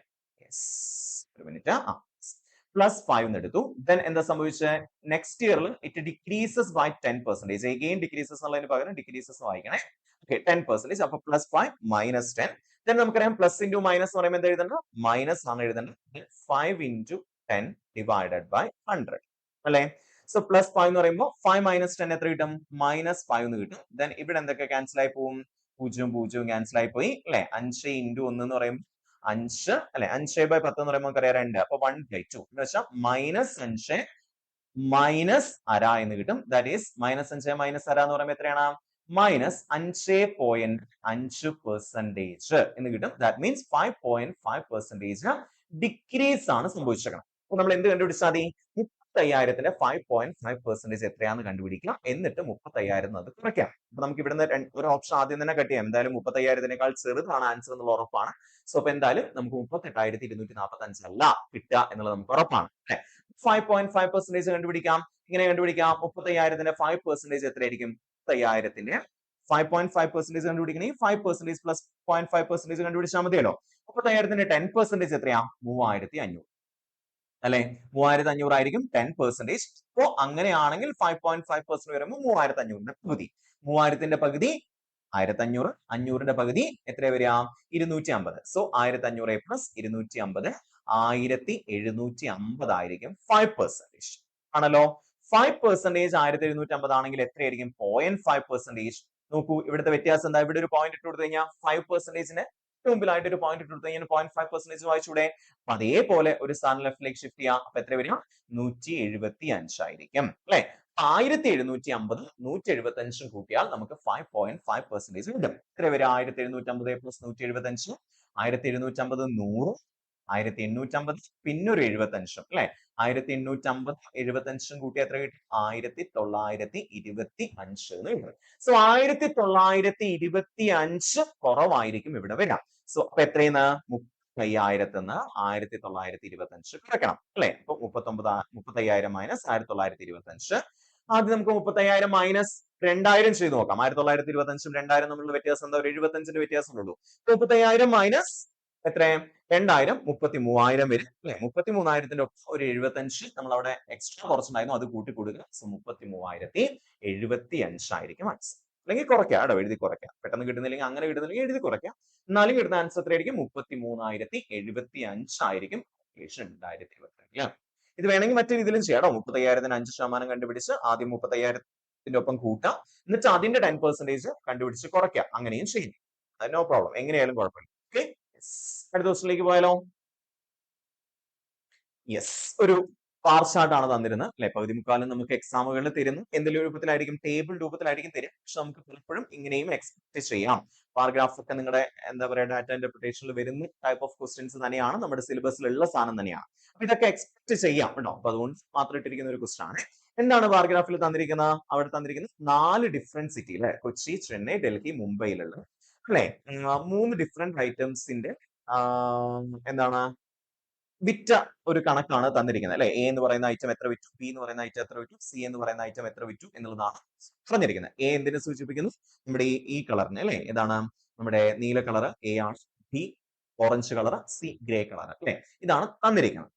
യെസ്, ഒരു മിനിറ്റ്, +5 എന്ന് എടുത്തു. ദെൻ എന്താ സംഭവിച്ചത്, നെക്സ്റ്റ് ഇയറിൽ it decreases by 10%, again decreases എന്നുള്ളതിന് പകരം ഡിക്രീസസ് വായിക്കണേ. ഓക്കെ, 10%, അപ്പൊ +5 -10. ദെൻ നമുക്കറിയാം പ്ലസ് ഇൻറ്റു മൈനസ് എന്ന് പറയുമ്പോൾ എന്താ എഴുതേണ്ടത്, മൈനസ് ആണ് എഴുതേണ്ടത്. 5 × 10 ഡിവൈഡഡ് ബൈ 100 അല്ലെ. സോ +5 എന്ന് പറയുമ്പോൾ 5 - 10 എത്ര കിട്ടും, -5 എന്ന് കിട്ടും. ദെൻ ഇവിടെ എന്തൊക്കെ ക്യാൻസൽ ആയി പോകും, 0 0 ക്യാൻസൽ ആയി പോയി അല്ലെ. 5 × 1 എന്ന് പറയുമ്പോൾ 5 അല്ലെ, 5/10 എന്ന് പറയുമ്പോൾ നമുക്കറിയാം 2, അപ്പൊ 1/2 എന്ന് വെച്ചാൽ -5 -1/2 എന്ന് കിട്ടും. ദാറ്റ് ഈസ് -5 -1/2 എന്ന് പറയുമ്പോൾ എത്രയാണ്, -5.5% എന്ന് കിട്ടും. ദാറ്റ് മീൻസ് 5.5% ഡിക്രീസ് ആണ് സംഭവിച്ചേക്കണം. അപ്പൊ നമ്മൾ എന്ത് കണ്ടുപിടിച്ചാൽ മതി, 50,000ത്തിന്റെ 5.5% എത്രയാന്ന് കണ്ടുപിടിക്കുക. എന്നിട്ട് 30,000 അത് കുറയ്ക്കാം. അപ്പൊ നമുക്ക് ഇവിടുന്ന് ഒരു ഓപ്ഷൻ ആദ്യം തന്നെ കട്ട് ചെയ്യാം. എന്തായാലും 30,000-നേക്കാൾ ചെറുതാണ് ആൻസർ എന്നുള്ള ഉറപ്പാണ്. സോ അപ്പൊ എന്തായാലും നമുക്ക് 38,245 അല്ല കിട്ടുക എന്നുള്ളത് നമുക്ക് ഉറപ്പാണ്. 5.5% കണ്ടുപിടിക്കാം. ഇങ്ങനെ കണ്ടുപിടിക്കാം. 30,000ത്തിന്റെ 5% എത്രയായിരിക്കും? 30,000ത്തിന്റെ 5.5% കണ്ടുപിടിക്കണമെങ്കിൽ 5% പ്ലസ് 0.5% കണ്ടുപിടിച്ചാൽ മതിയല്ലോ. 30,000ത്തിന്റെ 10% എത്രയാ? 3,500 അല്ലെ? 3,500 ആയിരിക്കും 10%. അപ്പോ അങ്ങനെയാണെങ്കിൽ 5.5% വരുമ്പോൾ 3,500ന്റെ പകുതി. 3,000ത്തിന്റെ പകുതി 1,500. 500ന്റെ പകുതി എത്ര വരിക? 250. സോ 1,500 പ്ലസ് 250 1,750 ആയിരിക്കും 5% ആണല്ലോ. 5% 1,750 ആണെങ്കിൽ എത്രയായിരിക്കും? 0.5%. നോക്കൂ ഇവിടുത്തെ വ്യത്യാസം എന്താ? ഇവിടെ ഒരു പോയിന്റ് ഇട്ട് കൊടുത്തു കഴിഞ്ഞാൽ 5%-ന് മുമ്പിലായിട്ട് ഒരു പോയിന്റ് ഇട്ട് കൊടുത്തു കഴിഞ്ഞാൽ 0.5% വായിച്ചൂടെ? അപ്പൊ അതേപോലെ ഒരു സ്ഥാനം ലെഫ്റ്റിലേക്ക് ഷിഫ്റ്റ് ചെയ്യാം. അപ്പൊ എത്ര വരും? 175 ആയിരിക്കും അല്ലെ? 1,750 175 കൂട്ടിയാൽ നമുക്ക് 5.5% കിട്ടും. എത്ര വരും? 1,750 പ്ലസ് 175 1,750 100 1,850 പിന്നെ ഒരു 75 അല്ലെ? 1,850 75 കൂട്ടിയാൽ എത്ര കിട്ടും? 1,925 എന്ന് കിട്ടും. സോ 1,925 കുറവായിരിക്കും ഇവിടെ വരാം. സോ അപ്പൊ എത്രയെന്ന്? 30,000-ന്ന് 1,925 കുറയ്ക്കണം അല്ലെ? അപ്പൊ 30,000 മൈനസ് 1,925. ആദ്യം നമുക്ക് 30,000 മൈനസ് 2,000 ചെയ്ത് നോക്കാം. 1,925 2,000 തമ്മിലുള്ള വ്യത്യാസം എന്താ? ഒരു 75ന്റെ വ്യത്യാസമുള്ളൂ. 30,000 മൈനസ് എത്ര? 2,000 33,000 വരും അല്ലെ? 33,000ത്തിന്റെ ഒപ്പം ഒരു 75 നമ്മൾ അവിടെ എക്സ്ട്രാ കുറച്ചുണ്ടായിരുന്നു, അത് കൂട്ടി കൊടുക്കുക. സോ 33,075 ആയിരിക്കും ആൻസർ. അല്ലെങ്കിൽ കുറയ്ക്കാം കേട്ടോ, എഴുതി കുറയ്ക്കാം. പെട്ടെന്ന് കിട്ടുന്നില്ലെങ്കിൽ അങ്ങനെ കിട്ടുന്നില്ലെങ്കിൽ എഴുതി കുറയ്ക്കാം. എന്നാലും കിട്ടുന്ന ആൻസർ എത്രയായിരിക്കും? 33,075 ആയിരിക്കും 2022. ഇത് വേണമെങ്കിൽ മറ്റു രീതിയിലും ചെയ്യാം കേട്ടോ. 30,000-ന് 5% കണ്ടുപിടിച്ച് ആദ്യം 30,000-ത്തിന്റെ ഒപ്പം കൂട്ടാം, എന്നിട്ട് അതിന്റെ 10% കണ്ടുപിടിച്ച് കുറയ്ക്കാം. അങ്ങനെയും ചെയ്യും. നോ പ്രോബ്ലം, എങ്ങനെയായാലും കുഴപ്പമില്ല. ഓക്കെ, അടുത്ത ദിവസത്തിലേക്ക് പോയാലോ? യെസ്, ഒരു ബാർ ചാർട്ട് ആണ് തന്നിരുന്നത് അല്ലെ? പകുതി മുക്കാലും നമുക്ക് എക്സാമുകളിൽ തരുന്നു എന്തെങ്കിലും രൂപത്തിലായിരിക്കും, ടേബിൾ രൂപത്തിലായിരിക്കും തരും. പക്ഷെ നമുക്ക് പലപ്പോഴും ഇങ്ങനെയും എക്സ്പെക്ട് ചെയ്യാം. പാരഗ്രാഫ് ഒക്കെ നിങ്ങളുടെ എന്താ പറയുക ഡാറ്റ ഇന്റർപ്രിട്ടേഷനിൽ വരുന്ന ടൈപ്പ് ഓഫ് ക്വസ്റ്റ്യൻസ് തന്നെയാണ്, നമ്മുടെ സിലബസിലുള്ള സാധനം തന്നെയാണ്. അപ്പൊ ഇതൊക്കെ എക്സ്പെക്ട് ചെയ്യാം കേട്ടോ. അപ്പൊ അതുകൊണ്ട് മാത്രം ഇട്ടിരിക്കുന്ന ഒരു ക്വസ്റ്റൻ ആണ്. എന്താണ് പാരഗ്രാഫിൽ തന്നിരിക്കുന്നത്? അവിടെ തന്നിരിക്കുന്നത് 4 ഡിഫറെന്റ് സിറ്റി അല്ലെ? കൊച്ചി, ചെന്നൈ, ഡൽഹി, മുംബൈയിലുള്ള അല്ലെ 3 ഡിഫറെന്റ് ഐറ്റംസിന്റെ എന്താണ് വിറ്റ ഒരു കണക്കാണ് തന്നിരിക്കുന്നത് അല്ലെ? എ എന്ന് പറയുന്ന ഐറ്റം എത്ര വിറ്റു, ബി എന്ന് പറയുന്ന ഐറ്റം എത്ര വിറ്റു, സി എന്ന് പറയുന്ന ഐറ്റം എത്ര വിറ്റു എന്നുള്ളതാണ് പറഞ്ഞിരിക്കുന്നത്. എ എന്തിനെ സൂചിപ്പിക്കുന്നു? നമ്മുടെ ഈ കളറിന് അല്ലെ? ഏതാണ്? നമ്മുടെ നീല കളർ എ ആണ്, B orange colour, C grey colour അല്ലെ? ഇതാണ് തന്നിരിക്കുന്നത്.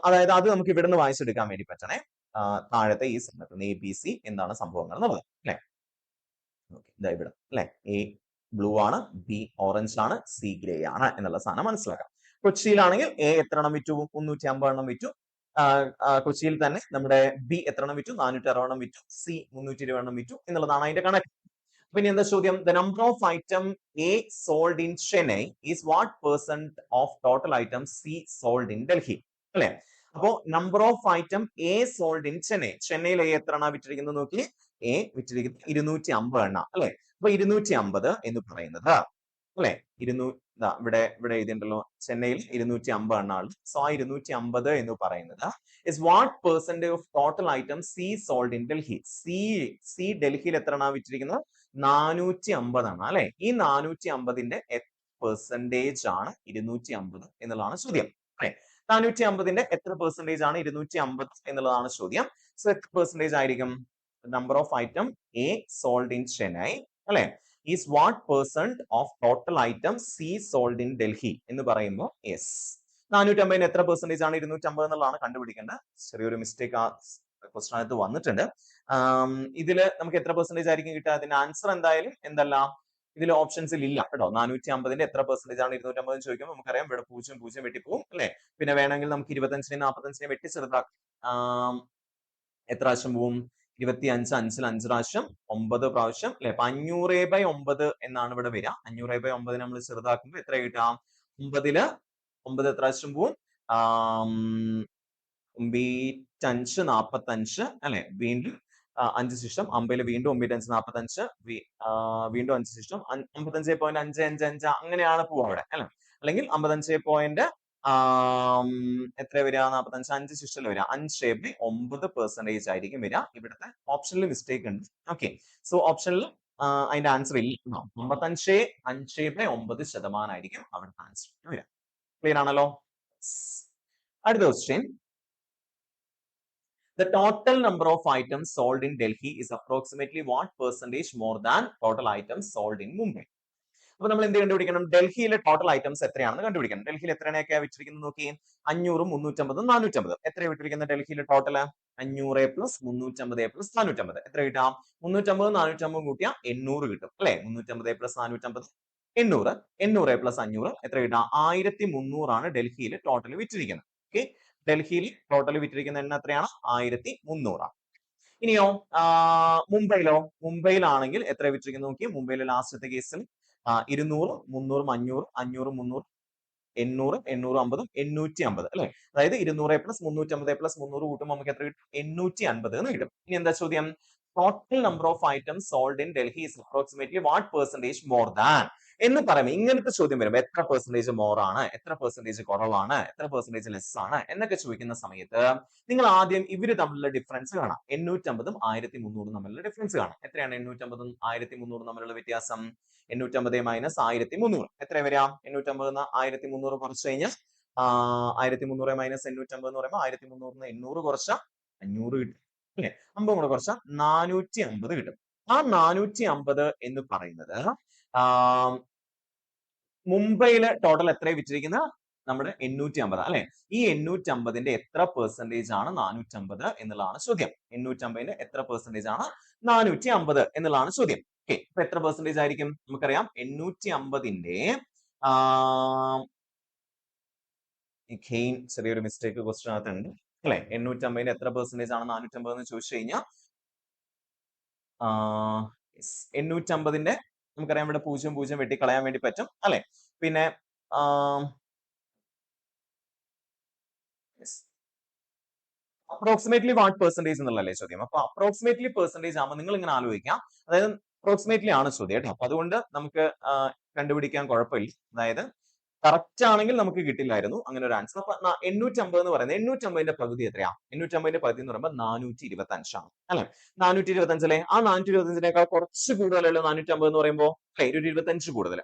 അതായത് അത് നമുക്ക് ഇവിടുന്ന് വായിച്ചെടുക്കാൻ വേണ്ടി പറ്റണേ. താഴത്തെ ഈ സംഭവത്തിൽ എ ബി സി എന്താണ് സംഭവങ്ങൾ എന്നുള്ളത് അല്ലെ? ഇതാ ഇവിടെ അല്ലെ? എ ബ്ലൂ ആണ്, ബി ഓറഞ്ച് ആണ്, സി ഗ്രേ ആണ് എന്നുള്ള സാധനം മനസ്സിലാക്കാം. കൊച്ചിയിലാണെങ്കിൽ എ എത്ര എണ്ണം വിറ്റു? 350 എണ്ണം വിറ്റു. കൊച്ചിയിൽ തന്നെ നമ്മുടെ ബി എത്ര എണ്ണം വിറ്റു? 460 എണ്ണം വിറ്റു. സി 320 എണ്ണം വിറ്റു എന്നുള്ളതാണ് അതിന്റെ കണക്ക്. പിന്നെ എന്താ ചോദ്യം? The number of item A sold in Chennai is what % of total item C sold in Delhi അല്ലെ? അപ്പോ number of item A sold in Chennai, ചെന്നൈയിൽ എ എത്ര എണ്ണ വിറ്റിരിക്കുന്നത് നോക്കി? എ വിറ്റിരിക്കുന്നത് 250 എണ്ണ അല്ലെ? അപ്പൊ 250 എന്ന് പറയുന്നത് അല്ലെ? ഇവിടെ എഴുതിയിട്ടുണ്ടല്ലോ, ചെന്നൈയിൽ 250 എണ്ണാണ്. സോ ആ 250 എന്ന് പറയുന്നത് is what % of total item C sold in Delhi. C ഡൽഹിയിൽ എത്ര എണ്ണ വിറ്റിരിക്കുന്നത്? 450 ആണ് അല്ലെ? ഈ 450ന്റെ പെർസെന്റേജ് ആണ് 250 എന്നുള്ളതാണ് ചോദ്യം അല്ലെ? 450ന്റെ എത്ര പെർസെന്റേജ് ആണ് 250 എന്നുള്ളതാണ് ചോദ്യം. സോ എത്ര പെർസെന്റേജ് ആയിരിക്കും? Number of item A sold in Chennai അല്ലെ is what % of total items C sold in Delhi എന്ന് പറയുമ്പോൾ യെസ് 450 എത്ര പെർസെന്റേജ് ആണ് 250 എന്നുള്ളതാണ് കണ്ടുപിടിക്കേണ്ടത്. ചെറിയൊരു മിസ്റ്റേക്ക് ആ ക്വസ്റ്റൻ ആയിട്ട് വന്നിട്ടുണ്ട്. ഇതില് നമുക്ക് എത്ര പെർസെന്റേജ് ആയിരിക്കും കിട്ടുക? അതിന്റെ ആൻസർ എന്തായാലും എന്തല്ല, ഇതിൽ ഓപ്ഷൻസിൽ ഇല്ല കേട്ടോ. 450ന്റെ എത്ര പെർസെന്റേജ് ആണ് 250 എന്ന് ചോദിക്കുമ്പോൾ നമുക്കറിയാം ഇവിടെ 0 വെട്ടിപ്പോവും അല്ലെ? പിന്നെ വേണമെങ്കിൽ നമുക്ക് 25നെയും 45നെയും വെട്ടി ചെറുതാക്കാം. എത്ര പ്രാവശ്യം പോവും? 25 5ൽ 5 പ്രാവശ്യം 9 പ്രാവശ്യം അല്ലെ? അപ്പൊ 500/9 എന്നാണ് ഇവിടെ വരിക. 500/9 നമ്മൾ ചെറുതാക്കുമ്പോൾ എത്ര കിട്ടാം? 9ല് 9 എത്ര പ്രാവശ്യം പോവും? 5 45 അല്ലെ? വീണ്ടും 5 ശേഷം 50ല് വീണ്ടും 5 45 വീണ്ടും 5 ശേഷം 55.555 അങ്ങനെയാണ് പോവുക അവിടെ അല്ലെ? അല്ലെങ്കിൽ 55. എത്ര വരിക 45 5 ശിഷ്ടൽ വരിക 5/9% ആയിരിക്കും വരിക. ഇവിടുത്തെ ഓപ്ഷനിൽ മിസ്റ്റേക്ക് ഉണ്ട്. ഓക്കെ, സോ ഓപ്ഷനിൽ അതിന്റെ ആൻസർ ഇല്ല. 55/9% ആയിരിക്കും അവിടുത്തെ ആൻസർ വരിക. ക്ലിയർ ആണല്ലോ? അടുത്ത question. The total number of items sold in Delhi is approximately what percentage more than total items sold in Mumbai? അപ്പൊ നമ്മൾ എന്ത് കണ്ടുപിടിക്കണം? ഡൽഹിയിലെ ടോട്ടൽ ഐറ്റംസ് എത്രയാണെന്ന് കണ്ടുപിടിക്കണം. ഡൽഹിയിൽ എത്രയൊക്കെയാ വിറ്റിരിക്കുന്നത് നോക്കി. 500, 350, 450. എത്ര വിറ്റിരിക്കുന്നത് ഡൽഹിയിലെ ടോട്ടൽ? 500 പ്ലസ് 350 പ്ലസ് 450 എത്ര കിട്ടാം? 350 450 കൂട്ടിയാൽ 800 കിട്ടും അല്ലെ? 350 പ്ലസ് 450 800. 800 പ്ലസ് 500 എത്ര കിട്ടാം? 1300 ആണ് ഡൽഹിയിൽ ടോട്ടൽ വിറ്റിരിക്കുന്നത്. ഓക്കെ, ഡൽഹിയിൽ ടോട്ടൽ വിറ്റിരിക്കുന്ന എണ്ണ എത്രയാണ്? 1300 ആണ്. ഇനിയോ മുംബൈയിലോ? മുംബൈയിലാണെങ്കിൽ എത്ര വിറ്റിരിക്കുന്നു നോക്കി. മുംബൈയിലെ ലാസ്റ്റത്തെ കേസിൽ 200, 300, 500, 500, 300, 800, 850, 850 അല്ലെ? അതായത് 200 പ്ലസ് 350 പ്ലസ് 300 കൂട്ടുമ്പോൾ നമുക്ക് എത്ര കിട്ടും? 850 എന്ന് കിട്ടും. ഇനി എന്താ ചോദ്യം? Total number of items sold in Delhi is approximately what percentage more than എന്ന് പറയുമ്പോൾ ഇങ്ങനത്തെ ചോദ്യം വരുമ്പോൾ എത്ര പെർസെന്റേജ് മോർ ആണ്, എത്ര പെർസെന്റേജ് കുറവാണ്, എത്ര പെർസെന്റേജ് ലെസ് ആണ് എന്നൊക്കെ ചോദിക്കുന്ന സമയത്ത് നിങ്ങൾ ആദ്യം ഇവര് തമ്മിലുള്ള ഡിഫറൻസ് കാണാം. 850ഉം 1300 തമ്മിലുള്ള ഡിഫറൻസ് കാണാം. എത്രയാണ് 850ഉം 1300 തമ്മിലുള്ള വ്യത്യാസം? 850 മൈനസ് 1300 എത്ര വരാം? 850 1300 കുറച്ച് കഴിഞ്ഞാൽ 1300 മൈനസ് 850 എന്ന് പറയുമ്പോൾ 1300 800 കുറച്ച 500 കിട്ടും അല്ലെ? 50 കൂടെ കുറച്ച 450 കിട്ടും. ആ 450 എന്ന് പറയുന്നത് മുംബൈയിലെ ടോട്ടൽ എത്രയാണ് വിറ്റിരിക്കുന്നത്? നമ്മുടെ 850 അല്ലെ? ഈ 850ന്റെ എത്ര പെർസെന്റേജ് ആണ് 450 എന്നുള്ളതാണ് ചോദ്യം. 850ന്റെ എത്ര പെർസെന്റേജ് ആണ് 450 എന്നുള്ളതാണ് ചോദ്യം. ഓക്കെ, അപ്പൊ എത്ര പെർസെന്റേജ് ആയിരിക്കും? നമുക്കറിയാം 850ന്റെ ചെറിയൊരു മിസ്റ്റേക്ക് ക്വസ്റ്റ്യൻ അകത്തുണ്ട് അല്ലെ? 850ന്റെ എത്ര പെർസെന്റേജ് ആണ് 450 എന്ന് ചോദിച്ചു കഴിഞ്ഞാൽ 850ന്റെ നമുക്കറിയാം ഇവിടെ 0 വെട്ടിക്കളയാൻ വേണ്ടി പറ്റും അല്ലെ? പിന്നെ അപ്രോക്സിമേറ്റ്ലി വാട്ട് പെർസെന്റേജ് എന്നുള്ളതല്ലേ ചോദ്യം. അപ്പൊ അപ്രോക്സിമേറ്റ്ലി പെർസെന്റേജ് ആകുമ്പോൾ നിങ്ങൾ ഇങ്ങനെ ആലോചിക്കാം, അതായത് അപ്രോക്സിമേറ്റ്ലി ആണ് ചോദ്യം കേട്ടോ. അപ്പൊ അതുകൊണ്ട് നമുക്ക് കണ്ടുപിടിക്കാൻ കുഴപ്പമില്ല. അതായത് കറക്റ്റ് ആണെങ്കിൽ നമുക്ക് കിട്ടില്ലായിരുന്നു അങ്ങനെ ഒരു ആൻസർ. അപ്പൊ 850 എന്ന് പറയുന്നത് 850ന്റെ പകുതി എത്രയാ? 850ന്റെ പകുതി എന്ന് പറയുമ്പോൾ 425 ആണ് അല്ലെ? 425 അല്ലെ? ആ 425നേക്കാൾ കുറച്ച് കൂടുതലല്ലോ 450 എന്ന് പറയുമ്പോൾ അല്ലെ? ഒരു 25 കൂടുതൽ.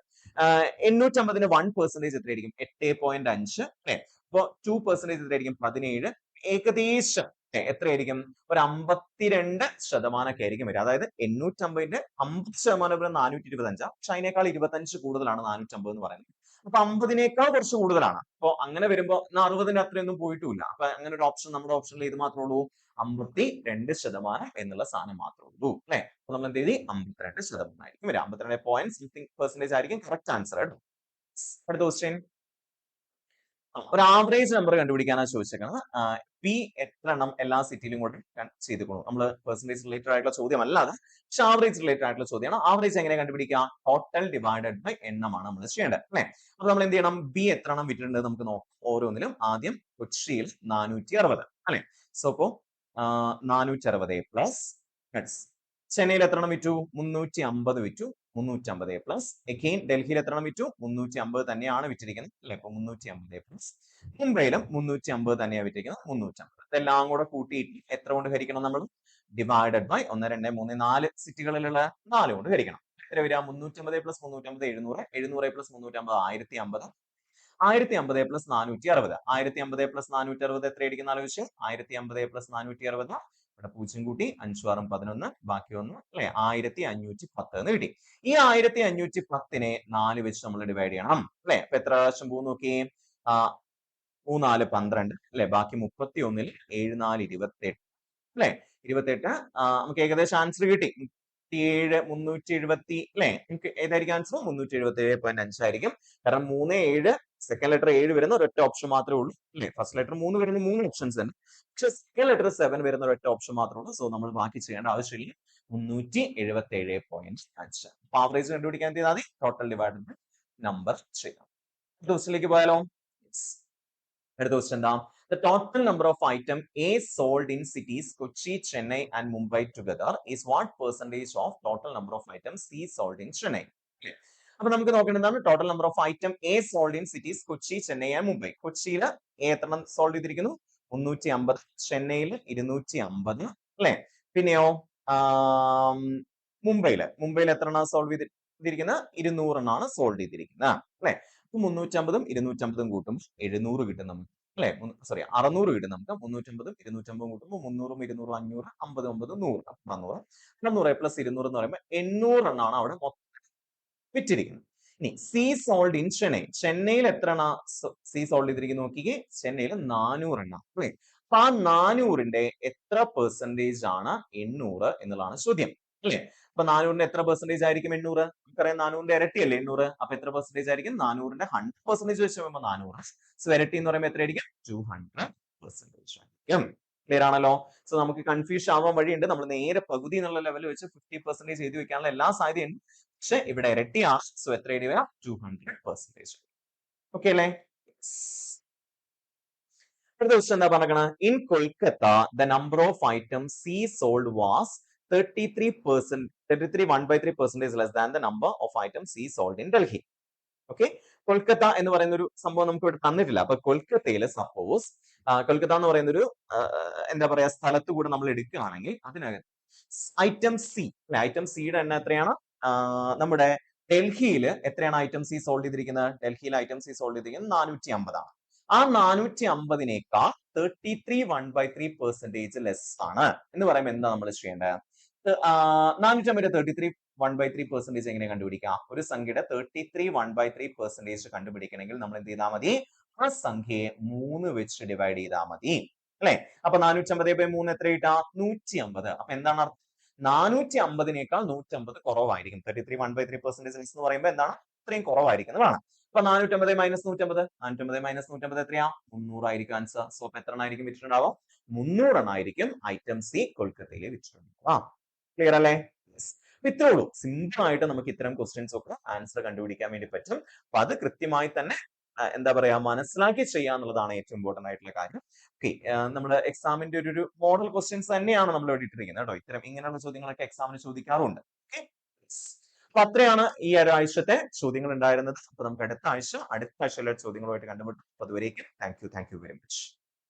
850ന്റെ 1% എത്രയായിരിക്കും? 8.5 അല്ലെ? അപ്പൊ 2% എത്രയായിരിക്കും? 17. ഏകദേശം എത്രയായിരിക്കും? ഒരു 52% ഒക്കെ ആയിരിക്കും വരിക. അതായത് 850ന്റെ 50% 425. പക്ഷെ അതിനേക്കാൾ 25 കൂടുതലാണ് 450 എന്ന് പറയുന്നത്. അപ്പൊ 50നേക്കാൾ കുറച്ച് കൂടുതലാണ്. അപ്പൊ അങ്ങനെ വരുമ്പോ 60ന്റെ അത്രയൊന്നും പോയിട്ടുമില്ല. അപ്പൊ അങ്ങനെ ഒരു ഓപ്ഷൻ നമ്മുടെ ഓപ്ഷനിൽ ഇത് മാത്രമേ ഉള്ളൂ, 52% എന്നുള്ള സാധനം മാത്രമേ ഉള്ളൂ അല്ലെ? അപ്പൊ നമ്മൾ എന്ത് എഴുതി? 52% ആയിരിക്കും വരിക. 52.something% ആയിരിക്കും കറക്റ്റ് ആൻസർ കേട്ടോ. അടുത്ത ക്വസ്റ്റ്യൻ. ഒരു ആവറേജ് നമ്പർ കണ്ടുപിടിക്കാനാണ് ചോദിച്ചേക്കുന്നത്. പി എത്ര എണ്ണം എല്ലാ സിറ്റിയിലും കൂടെ ചെയ്തിട്ടുള്ളൂ. നമ്മൾ പെർസെന്റേജ് റിലേറ്റഡ് ആയിട്ടുള്ള ചോദ്യം അല്ലാതെ പക്ഷെ ആവറേജ് റിലേറ്റഡ് ആയിട്ടുള്ള ചോദ്യമാണ്. ആവറേജ് എങ്ങനെ കണ്ടുപിടിക്കുക? ടോട്ടൽ ഡിവൈഡഡ് ബൈ എണ്ണമാണ് നമ്മൾ ചെയ്യേണ്ടത് അല്ലെ? അപ്പൊ നമ്മൾ എന്ത് ചെയ്യണം? ബി എത്ര എണ്ണം വിറ്റിട്ടുണ്ട് നമുക്ക് നോക്കാം. ഓരോന്നിലും ആദ്യം കൊച്ചിയിൽ 460 അല്ലെ? സോ അപ്പോ 460 പ്ലസ് ചെന്നൈയിൽ എത്ര എണ്ണം വിറ്റു? 350 വിറ്റു. 350 പ്ലസ് അഗെയിൻ ഡൽഹിയിൽ എത്ര എണ്ണം വിറ്റു? 350 തന്നെയാണ് വിറ്റിരിക്കുന്നത് അല്ലെ? അപ്പൊ 350 പ്ലസ് മുംബൈയിലും 350 തന്നെയാണ് വിറ്റിരിക്കുന്നത്. 350 ഇതെല്ലാം കൂടെ കൂട്ടിയിട്ട് എത്ര കൊണ്ട് ഹരിക്കണം? നമ്മൾ ഡിവൈഡഡ് ബൈ 1 2 3 4 സിറ്റികളിലുള്ള 4 കൊണ്ട് ഹരിക്കണം. എത്ര വരിക? 350 പ്ലസ് 350 700. 700 പ്ലസ് 350 1050. 1050 പ്ലസ് 460. 1050 പ്ലസ് 460 എത്രയായിരിക്കും ആലോചിച്ച്? 1050 പ്ലസ് 460 ഇവിടെ 0 കൂട്ടി 5 6 11 ബാക്കി 1 അല്ലെ? 1510 എന്ന് കിട്ടി. ഈ 1510നെ 4 വെച്ച് നമ്മൾ ഡിവൈഡ് ചെയ്യണം അല്ലെ? അപ്പൊ എത്ര പ്രാവശ്യം പോകും നോക്കി? 3 4 12 അല്ലെ? ബാക്കി 31ൽ 7 4 28 അല്ലെ? 28 നമുക്ക് ഏകദേശം ആൻസർ കിട്ടി. 7 370 അല്ലെ? നമുക്ക് ഏതായിരിക്കും ആൻസർ? 377.5 ആയിരിക്കും. കാരണം 3 7 സെക്കൻഡ് ലെറ്റർ 7 വരുന്ന ഒരൊറ്റ ഓപ്ഷൻ മാത്രമേ ഉള്ളൂ അല്ലെ? ഫസ്റ്റ് ലെറ്റർ 3 വരുന്ന 3 ഓപ്ഷൻസ് തന്നെ. പക്ഷെ സെക്കൻഡ് ലെറ്റർ 7 വരുന്ന ഒരൊറ്റ ഓപ്ഷൻ മാത്രമേ ഉള്ളൂ. സോ നമ്മൾ ബാക്കി ചെയ്യേണ്ട ആവശ്യമില്ല. 377.5. അപ്പൊ ആവറേജ് കണ്ടുപിടിക്കാൻ എന്ത് ചെയ്താൽ മതി? ടോട്ടൽ ഡിവൈഡഡ് ബൈ നമ്പർ ചെയ്യാം. അടുത്ത ക്വസ്റ്റിലേക്ക് പോയാലോ? അടുത്ത ക്വസ്റ്റ്യൻ എന്താ? The total number of item A sold in cities Kochi, Chennai and Mumbai together is what percentage of total number of items C sold in Chennai? അപ്പൊ നമുക്ക് നോക്കേണ്ടത് എന്താണ് total number of item A sold in cities Kochi, Chennai and Mumbai. കൊച്ചിയിൽ എത്രണ്ണം സോൾവ് ചെയ്തിരിക്കുന്നു? 350. ചെന്നൈയിൽ 250 അല്ലെ? പിന്നെയോ മുംബൈയിൽ എത്രണ്ണം സോൾവ് ചെയ്തിരിക്കുന്നത്? 200 എണ്ണമാണ് സോൾവ് ചെയ്തിരിക്കുന്നത് അല്ലെ? 350ഉം 250ഉം കൂട്ടും 700 കിട്ടും നമുക്ക് അല്ലെ? സോറി 600 കിട്ടും നമുക്ക്. 350ഉം 250ഉം കൂട്ടുമ്പോൾ 300ഉം 200ഉം 500 50 9 100 400 400 പ്ലസ് 200 എന്ന് പറയുമ്പോൾ 800 എണ്ണമാണ് അവിടെ വിറ്റിരിക്കുന്നത്. ഇനി സി സോൾഡ് ഇൻ ചെന്നൈ. ചെന്നൈയിൽ എത്ര എണ്ണ സി സോൾഡ് ചെയ്തിരിക്കുന്നു നോക്കിക്കേ. ചെന്നൈയിൽ 400 എണ്ണ അല്ലേ? അപ്പൊ ആ 400ന്റെ എത്ര പെർസെന്റേജ് ആണ് 800 എന്നുള്ളതാണ് ചോദ്യം അല്ലേ? അപ്പൊ 400ന്റെ എത്ര പെർസെന്റേജ് ആയിരിക്കും 800? നമുക്കറിയാം 400ന്റെ ഇരട്ടിയല്ലേ 800. അപ്പൊ എത്ര പെർസെന്റേജ് ആയിരിക്കും? 400ന്റെ 100% വെച്ച് നോക്കുമ്പോൾ 400. സോ ഇരട്ടി എന്ന് പറയുമ്പോൾ എത്രയായിരിക്കും? 200% ആയിരിക്കും. ക്ലിയർ ആണല്ലോ? സോ നമുക്ക് കൺഫ്യൂഷൻ ആവാൻ വഴിയുണ്ട്. നമ്മൾ നേരെ പകുതി എന്നുള്ള ലെവൽ വെച്ച് 50% എഴുതി വെക്കാനുള്ള എല്ലാ സാധ്യതയുണ്ട്. പക്ഷെ ഇവിടെ ഇരട്ടിയാണ്. സോ എത്ര എഴുതി വരാം? 200%. ഓക്കെ അല്ലേ? അടുത്ത ക്വസ്റ്റ്യൻ എന്താ പറഞ്ഞത്? In Kolkata the number of items C sold was 33 1/3% less than the number of items C sold in Delhi. Okay, Kolkata എന്ന് പറയുന്ന ഒരു സംഭവം നമുക്ക് ഇവിടെ തന്നിട്ടില്ല. അപ്പൊ കൊൽക്കത്തയിൽ സപ്പോസ് കൊൽക്കത്ത എന്ന് പറയുന്ന ഒരു എന്താ പറയാ സ്ഥലത്ത് കൂടെ നമ്മൾ എടുക്കുകയാണെങ്കിൽ അതിനകത്ത് ഐറ്റം സി അല്ലെ, ഐറ്റം സിയുടെ എണ്ണം എത്രയാണ്? നമ്മുടെ ഡൽഹിയിൽ എത്രയാണ് ഐറ്റം സി സോൾവ് ചെയ്തിരിക്കുന്നത്? ഡൽഹിയിൽ ഐറ്റം സി സോൾവ് ചെയ്തിരിക്കുന്നത് 450 ആണ്. ആ 450നേക്കാൾ 33 1/3% ലെസ് ആണ് എന്ന് പറയുമ്പോൾ എന്താ നമ്മൾ ചെയ്യേണ്ടത്? 450 33 1/3% എങ്ങനെ കണ്ടുപിടിക്കാം? ഒരു സംഖ്യയുടെ 33 1/3% കണ്ടുപിടിക്കണമെങ്കിൽ നമ്മൾ എന്ത് ചെയ്താൽ മതി? ആ സംഖ്യയെ 3 വെച്ച് ഡിവൈഡ് ചെയ്താൽ മതി അല്ലെ? അപ്പൊ 450/3 എത്ര കിട്ടാ? 150. അപ്പൊ എന്താണ് അർത്ഥം? 450നേക്കാൾ 150 കുറവായിരിക്കും. 33 1/3% എന്ന് പറയുമ്പോൾ എന്താണ്? ഇത്രയും കുറവായിരിക്കുന്നതാണ്. അപ്പൊ 450 മൈനസ് 150, 450 മൈനസ് 150 എത്രയാ? 300 ആയിരിക്കും ആൻസർ. സോ അപ്പൊ എത്ര എണ്ണമായിരിക്കും വിറ്റിട്ടുണ്ടാവും? 300 എണ്ണമായിരിക്കും ഐറ്റം സി കൊൽക്കത്തയിൽ വിറ്റിട്ടുണ്ടാവും. ക്ലിയർ അല്ലേ? അപ്പൊ ഇത്രേ ഉള്ളൂ. സിമ്പിൾ ആയിട്ട് നമുക്ക് ഇത്തരം ക്വസ്റ്റ്യൻസ് ഒക്കെ ആൻസർ കണ്ടുപിടിക്കാൻ വേണ്ടി പറ്റും. അപ്പൊ അത് കൃത്യമായി തന്നെ എന്താ പറയാ മനസ്സിലാക്കി ചെയ്യുക എന്നുള്ളതാണ് ഏറ്റവും ഇമ്പോർട്ടന്റ് ആയിട്ടുള്ള കാര്യം. ഓക്കെ, നമ്മുടെ എക്സാമിന്റെ ഒരു മോഡൽ ക്വസ്റ്റ്യൻസ് തന്നെയാണ് നമ്മൾ ഇവിടെ ഇട്ടിരിക്കുന്നത് കേട്ടോ. ഇത്തരം ഇങ്ങനെയുള്ള ചോദ്യങ്ങളൊക്കെ എക്സാമിന് ചോദിക്കാറുണ്ട്. ഓക്കെ, അപ്പൊ അത്രയാണ് ഈ ഒരാഴ്ചത്തെ ചോദ്യങ്ങൾ ഉണ്ടായിരുന്നത്. അപ്പൊ നമുക്ക് അടുത്ത ആഴ്ചയിലെ ചോദ്യങ്ങളുമായിട്ട് കണ്ടുമുട്ടും. അതുവരേക്കും താങ്ക് യു വെരി മച്ച്.